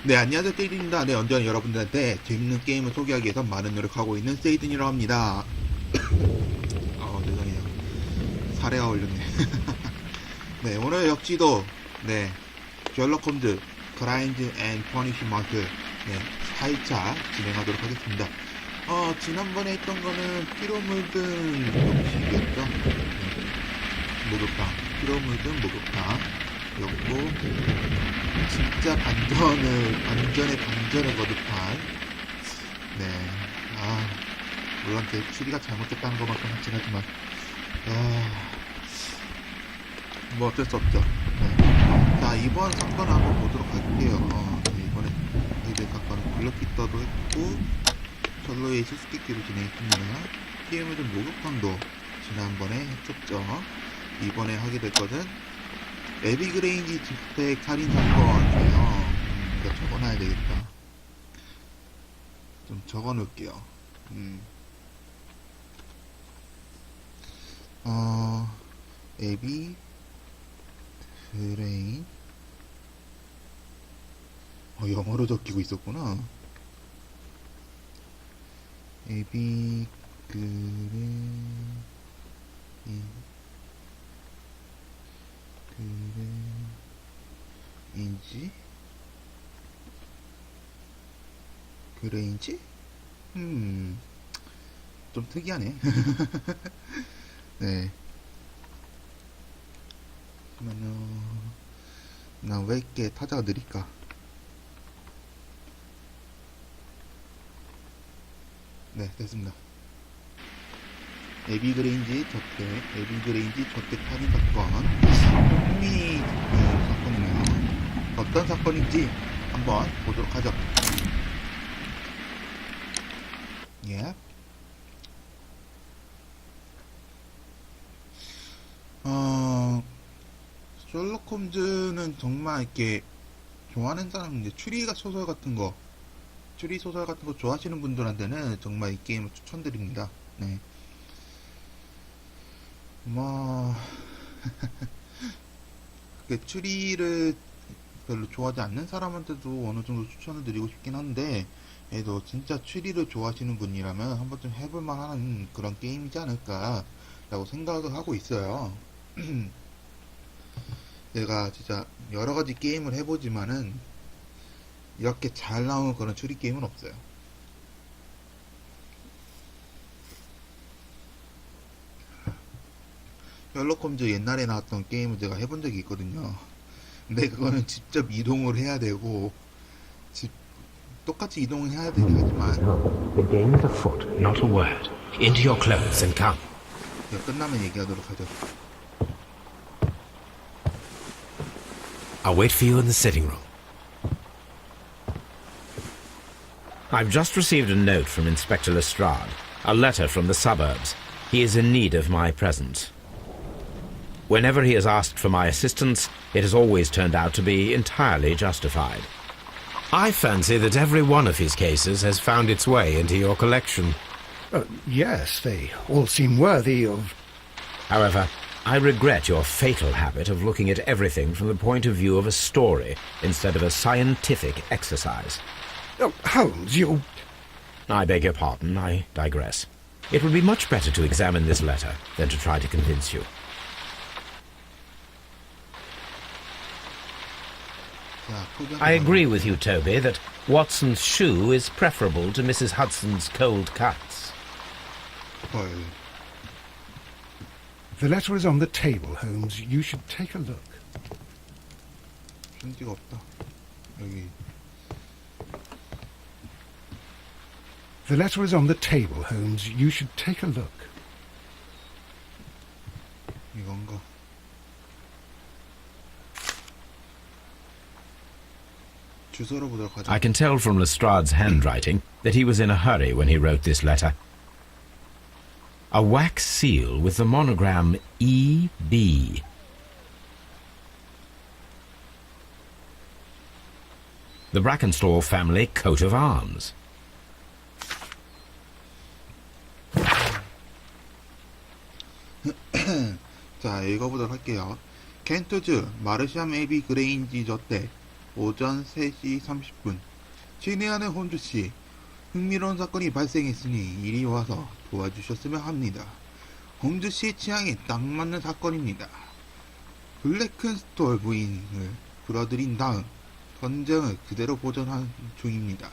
네, 안녕하세요, 세이든입니다. 네, 언제나 여러분들한테 재밌는 게임을 소개하기 위해서 많은 노력하고 있는 세이든이라고 합니다. 죄송해요. 사례가 걸렸네. 네, 오늘 역시도, 네, 셜록 홈즈, 그라인드 앤 퍼니시먼트, 네, 4일차 진행하도록 하겠습니다. 지난번에 했던 거는 피로 물든 음식이었죠. 네, 목욕탕. 피로 물든 목욕탕. 였고, 진짜 반전의 거듭한, 네, 물론 제 추리가 잘못됐다는 것만큼 확실하지만, 뭐 어쩔 수 없죠. 네. 자, 이번 사건을 한번 보도록 할게요. 네, 이번에 이번 사건은 블럭히터도 했고, 철로의 수수께끼로 진행했습니다. 게임을 좀 목욕탕도 지난번에 했었죠. 이번에 하게 될 것은, 에비그레인지 주택 살인 사건이에요. 이거 적어놔야 되겠다. 좀 적어놓을게요. 에비그레인, 영어로 적히고 있었구나. 에비그레인, 그레인지? 좀 특이하네. 네. 그러면은, 나 왜 이렇게 타자가 느릴까? 네, 됐습니다. 에비그레인지 저택 살인 사건. 흥미 사건이네요. 어떤 사건인지 한번 보도록 하죠. 예. 셜록 홈즈는 정말 이렇게 좋아하는 사람, 이제 추리 소설 같은 거 좋아하시는 분들한테는 정말 이 게임을 추천드립니다. 네. 뭐, 추리를 별로 좋아하지 않는 사람한테도 어느 정도 추천을 드리고 싶긴 한데, 그래도 진짜 추리를 좋아하시는 분이라면 한 번쯤 해볼 만한 그런 게임이지 않을까라고 생각을 하고 있어요. 내가 진짜 여러 가지 게임을 해보지만은 이렇게 잘 나오는 그런 추리 게임은 없어요. 셜록 홈즈 옛날에 나왔던 게임을 제가 해본 적이 있거든요. 근데 그거는 직접 이동을 해야 되고, 똑같이 이동을 해야 되긴 하지만, The game is afoot. Not a word. Into your clothes and come. 이거 끝나면 얘기하도록 하죠. I'll wait for you in the sitting room. I've just received a note from Inspector Lestrade. A letter from the suburbs. He is in need of my presence. Whenever he has asked for my assistance, it has always turned out to be entirely justified. I fancy that every one of his cases has found its way into your collection. Yes, they all seem worthy of... However, I regret your fatal habit of looking at everything from the point of view of a story instead of a scientific exercise. Oh, Holmes, you... I beg your pardon, I digress. It would be much better to examine this letter than to try to convince you. I agree with you, Toby, that Watson's shoe is preferable to Mrs. Hudson's cold cuts. 헐. The letter is on the table, Holmes. You should take a look. 편지가 없다. 여기. The letter is on the table, Holmes. You should take a look. 이건가? 주소로 보도록 하죠. I can tell from Lestrade's handwriting that he was in a hurry when he wrote this letter. A wax seal with the monogram E.B. The Brackenstall family coat of arms. 자, 읽어보도록 할게요. 켄트즈, 마르샴 에비 그레인지 저택, 오전 3시 30분. 친애하는 홈즈씨, 흥미로운 사건이 발생했으니 이리 와서 도와주셨으면 합니다. 홈즈씨의 취향에 딱 맞는 사건입니다. 블랙큰스톨 부인을 불어들인 다음 전쟁을 그대로 보존한 중입니다.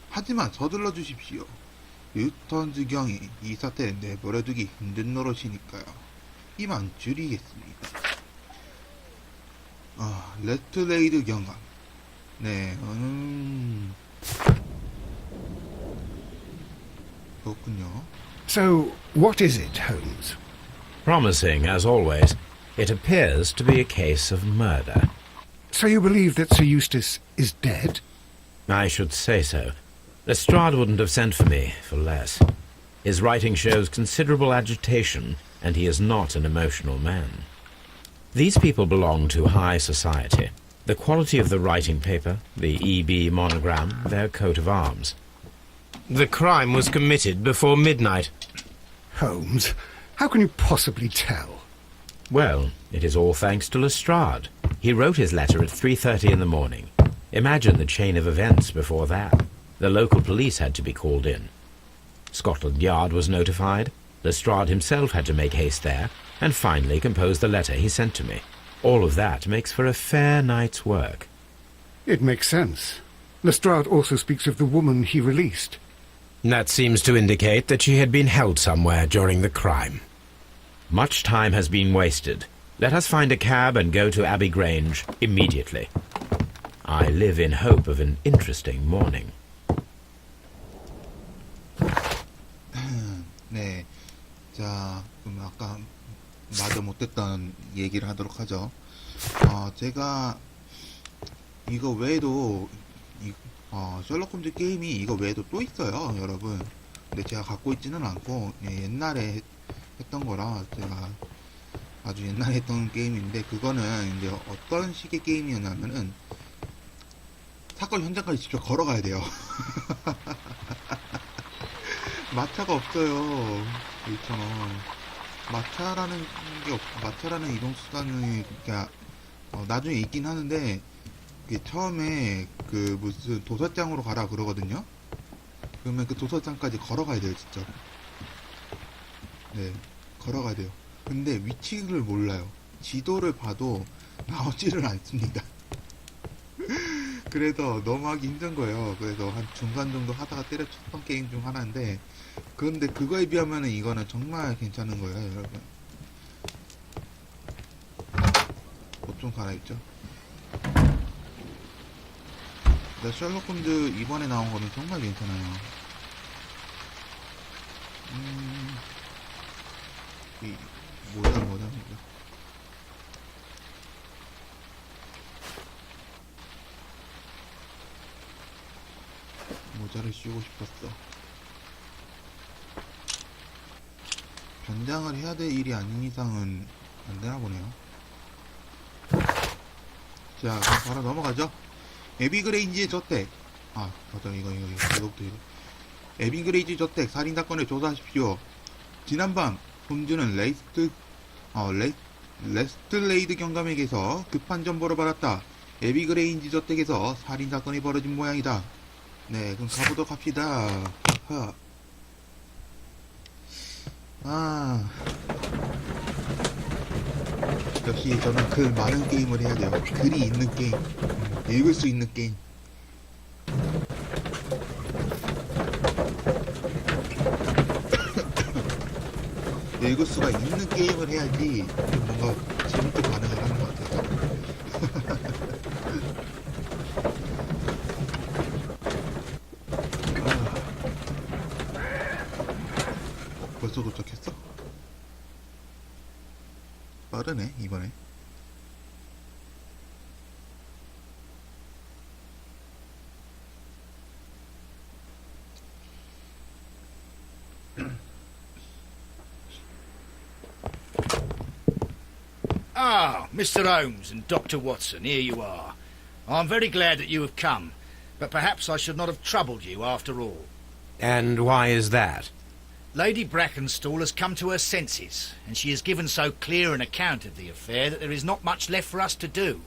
하지만 서둘러 주십시오. 유턴즈 경이 이 사태를 내버려두기 힘든 노릇이니까요. 이만 줄이겠습니다. 레스트레이드 경감. 네, 그렇군요. So, what is it, Holmes? Promising, as always, it appears to be a case of murder. So you believe that Sir Eustace is dead? I should say so. Lestrade wouldn't have sent for me for less. His writing shows considerable agitation, and he is not an emotional man. These people belong to high society. The quality of the writing paper, the EB monogram, their coat of arms. The crime was committed before midnight. Holmes, how can you possibly tell? Well, it is all thanks to Lestrade. He wrote his letter at 3:30 in the morning. Imagine the chain of events before that. The local police had to be called in. Scotland Yard was notified. Lestrade himself had to make haste there, and finally compose the letter he sent to me. All of that makes for a fair night's work. It makes sense. Lestrade also speaks of the woman he released. That seems to indicate that she had been held somewhere during the crime. Much time has been wasted. Let us find a cab and go to Abbey Grange immediately. I live in hope of an interesting morning. 네. 자, 그럼 아까 말도 못했던 얘기를 하도록 하죠. 제가 이거 외에도 셜록 홈즈 게임이 이거 외에도 또 있어요, 여러분. 근데 제가 갖고 있지는 않고 옛날에 했던 거라 제가 아주 옛날에 했던 게임인데 그거는 이제 어떤 식의 게임이었냐면은 사건 현장까지 직접 걸어가야 돼요. 마차가 없어요. 있잖아. 마차라는 이동수단이 나중에 있긴 하는데 처음에 그 무슨 도서장으로 가라 그러거든요. 그러면 그 도서장까지 걸어가야 돼요, 진짜. 네, 걸어가야 돼요. 근데 위치를 몰라요. 지도를 봐도 나오지를 않습니다. 그래서 너무 하기 힘든 거예요. 그래서 한 중간 정도 하다가 때려쳤던 게임 중 하나인데, 그런데 그거에 비하면은 이거는 정말 괜찮은 거예요, 여러분. 옷 좀 갈아입죠. 근데 셜록 홈즈 이번에 나온 거는 정말 괜찮아요. 이 모자. 모자를 씌우고 싶었어. 변장을 해야 될 일이 아닌 이상은 안 되나 보네요. 자, 그럼 바로 넘어가죠. 에비그레인지의 저택. 맞아, 이거부터 이거. 에비그레인지 저택 살인사건을 조사하십시오. 지난밤 홈즈는 레스트레이드 경감에게서 급한 정보를 받았다. 에비그레인지 저택에서 살인사건이 벌어진 모양이다. 네, 그럼 가보도록 합시다. 역시 저는 글 많은 게임을 해야 돼요. 글이 있는 게임, 읽을 수 있는 게임. 읽을 수가 있는 게임을 해야지 뭔가 재밌게 반응을 하는 것 같아요. 벌써 도착했어? 빠르네, 이번에. Mr. Holmes and Dr. Watson, here you are. I'm very glad that you have come, but perhaps I should not have troubled you after all. And why is that? Lady Brackenstall has come to her senses, and she has given so clear an account of the affair that there is not much left for us to do.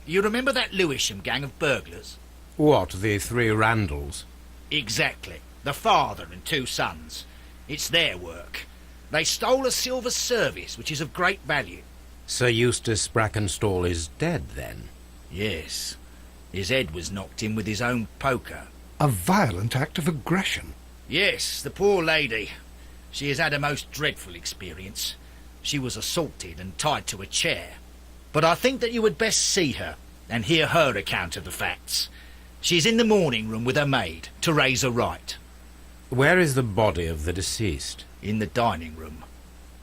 You remember that Lewisham gang of burglars? What, the three Randalls? Exactly. The father and two sons. It's their work. They stole a silver service, which is of great value. Sir Eustace Brackenstall is dead, then? Yes. His head was knocked in with his own poker. A violent act of aggression. Yes, the poor lady. She has had a most dreadful experience. She was assaulted and tied to a chair. But I think that you would best see her and hear her account of the facts. She's in the morning room with her maid, Teresa Wright. Where is the body of the deceased? In the dining room.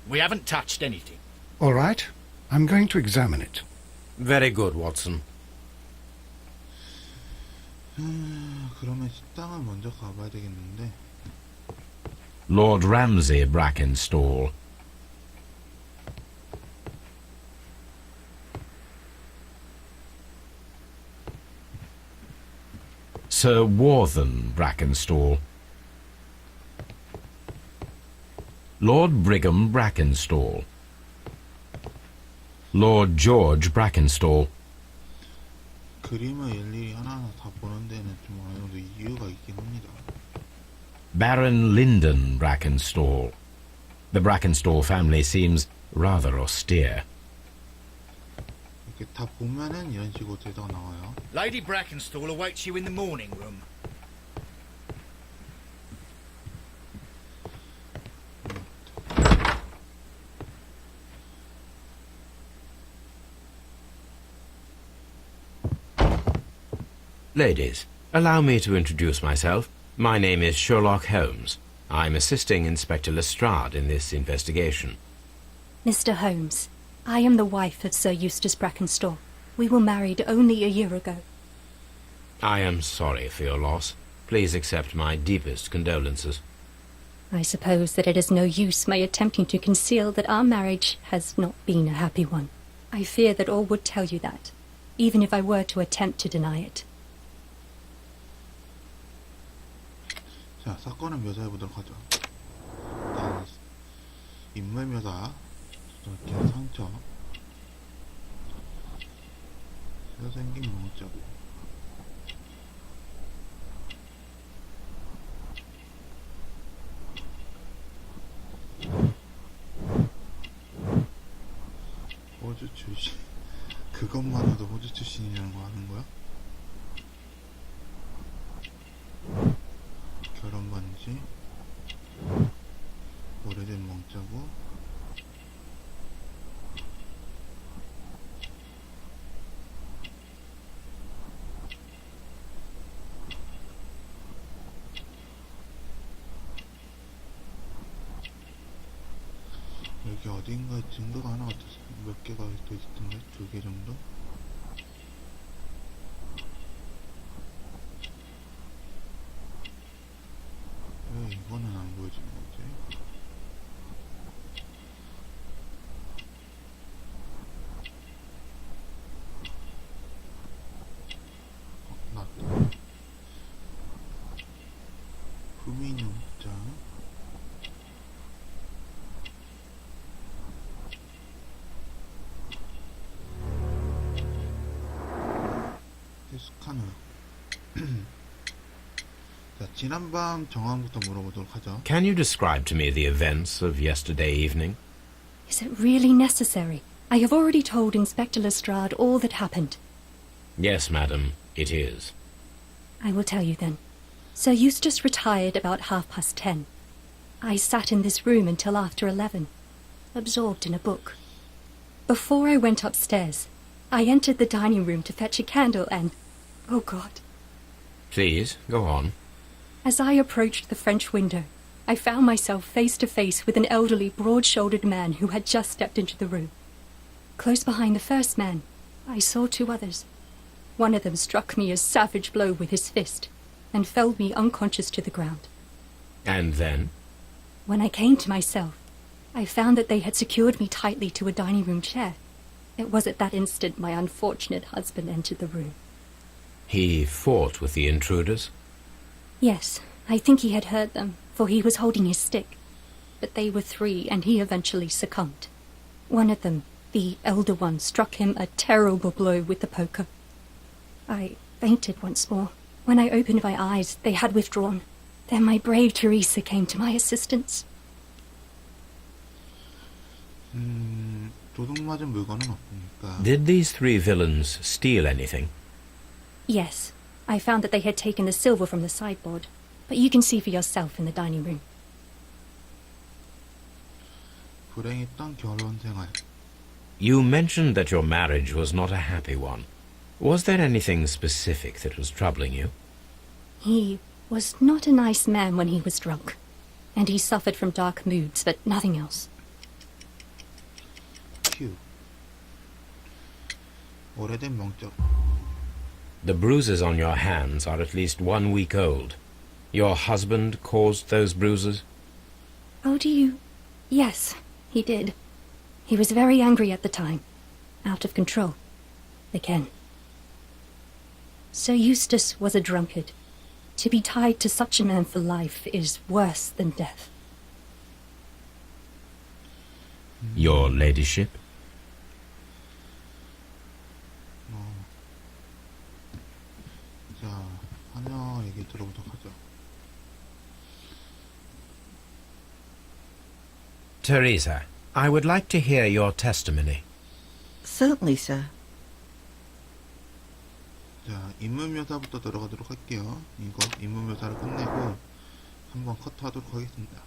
We haven't touched anything. All right, I'm going to examine it. Very good, Watson. 그러면 식당을 먼저 가봐야 되겠는데. Lord Ramsay Brackenstall. Sir Warthen Brackenstall. Lord Brigham Brackenstall. Lord George Brackenstall. 그림을 일일이 하나하나 다 보는 데는 좀 어느 정도 이유가 있긴 합니다. Baron Lyndon Brackenstall. The Brackenstall family seems rather austere. 이렇게 다 보면은 이런 식으로 데이터가 나와요. Lady Brackenstall awaits you in the morning room. Ladies, allow me to introduce myself. My name is Sherlock Holmes. I'm assisting Inspector Lestrade in this investigation. Mr. Holmes, I am the wife of Sir Eustace Brackenstall. We were married only a year ago. I am sorry for your loss. Please accept my deepest condolences. I suppose that it is no use my attempting to conceal that our marriage has not been a happy one. I fear that all would tell you that, even if I were to attempt to deny it. 자, 사건을 묘사해 보도록 하죠. 일단 인물 묘사, 이렇게 상처, 새로 생긴 멍자국. 호주 출신. 그것만 해도 호주 출신이라는 거 아는 거야? 결혼 반지, 오래된 멍자국, 여기 어딘가에 증거가 하나 몇 개가 더 있던데? 2개 정도? 왜 이거는 안 보여주는 거지? 나왔다. 후미니um자, 스카너. 자, 지난밤 정황부터 물어보도록 하죠. Can you describe to me the events of yesterday evening? Is it really necessary? I have already told Inspector Lestrade all that happened. Yes, madam, it is. I will tell you then. Sir Eustace retired about 10:30. I sat in this room until after 11, absorbed in a book. Before I went upstairs, I entered the dining room to fetch a candle and... oh God. Please, go on. As I approached the French window, I found myself face to face with an elderly, broad-shouldered man who had just stepped into the room. Close behind the first man, I saw 2 others. One of them struck me a savage blow with his fist and felled me unconscious to the ground. And then? When I came to myself, I found that they had secured me tightly to a dining room chair. It was at that instant my unfortunate husband entered the room. He fought with the intruders? Yes, I think he had heard them, for he was holding his stick. But they were 3, and he eventually succumbed. One of them, The elder one struck him a terrible blow with the poker. I fainted once more. When I opened my eyes, they had withdrawn. Then my brave Teresa came to my assistance. 도둑 맞은 물건은 없으니까. Did these three villains steal anything? Yes, I found that they had taken the silver from the sideboard, but you can see for yourself in the dining room. 불행했던 결혼 생활. You mentioned that your marriage was not a happy one. Was there anything specific that was troubling you? He was not a nice man when he was drunk, and he suffered from dark moods, but nothing else. 큐. 오래된 명적. The bruises on your hands are at least 1 week old. Your husband caused those bruises? Oh, do you? Yes, he did. He was very angry at the time. Out of control. Again. Sir Eustace was a drunkard. To be tied to such a man for life is worse than death. Your ladyship? 자, 하녀 얘기 들어보도록 하죠. Teresa, I would like to hear your testimony. Certainly, sir. 자, 인물 묘사부터 들어가도록 할게요. 이거 인물 묘사를 끝내고 한번 커트하도록 하겠습니다.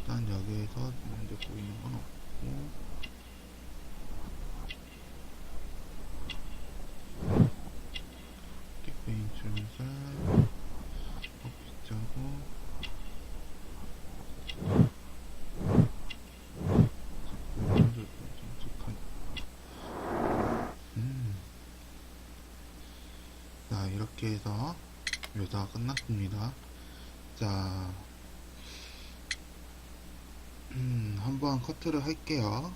일단 여기에서 문제 보이는 건 없고 킥베인 출살 빗자고 자, 이렇게 해서 묘사가 끝났습니다. 자, 한번 커트를 할게요.